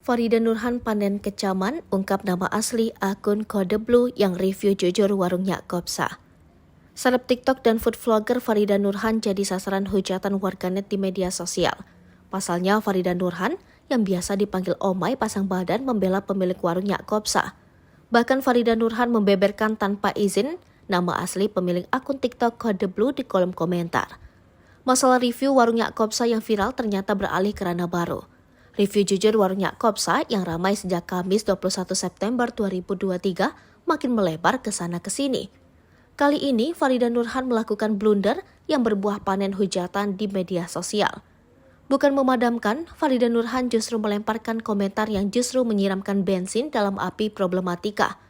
Farida Nurhan panen kecaman ungkap nama asli akun Kode Blue yang review jujur warungnya Kopsa. Seleb TikTok dan food vlogger Farida Nurhan jadi sasaran hujatan warganet di media sosial. Pasalnya Farida Nurhan yang biasa dipanggil Omai pasang badan membela pemilik warungnya Kopsa. Bahkan Farida Nurhan membeberkan tanpa izin nama asli pemilik akun TikTok Kode Blue di kolom komentar. Masalah review warungnya Kopsa yang viral ternyata beralih ke ranah baru. Review jujur warungnya Kopsa yang ramai sejak Kamis 21 September 2023 makin melebar ke sana ke sini. Kali ini Farida Nurhan melakukan blunder yang berbuah panen hujatan di media sosial. Bukan memadamkan, Farida Nurhan justru melemparkan komentar yang justru menyiramkan bensin dalam api problematika.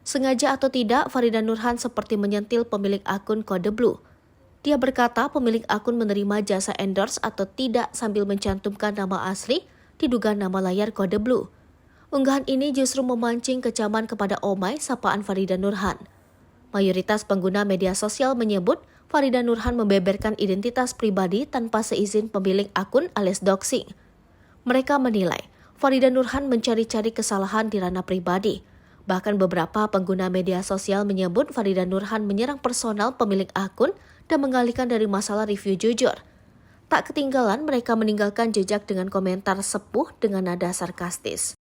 Sengaja atau tidak, Farida Nurhan seperti menyentil pemilik akun Kode Blue. Dia berkata pemilik akun menerima jasa endorse atau tidak sambil mencantumkan nama asli, diduga nama layar Kode Blue. Unggahan ini justru memancing kecaman kepada Omai sapaan Farida Nurhan. Mayoritas pengguna media sosial menyebut Farida Nurhan membeberkan identitas pribadi tanpa seizin pemilik akun alias doxing. Mereka menilai Farida Nurhan mencari-cari kesalahan di ranah pribadi. Bahkan beberapa pengguna media sosial menyebut Farida Nurhan menyerang personal pemilik akun dan mengalihkan dari masalah review jujur. Tak ketinggalan mereka meninggalkan jejak dengan komentar sepuh dengan nada sarkastis.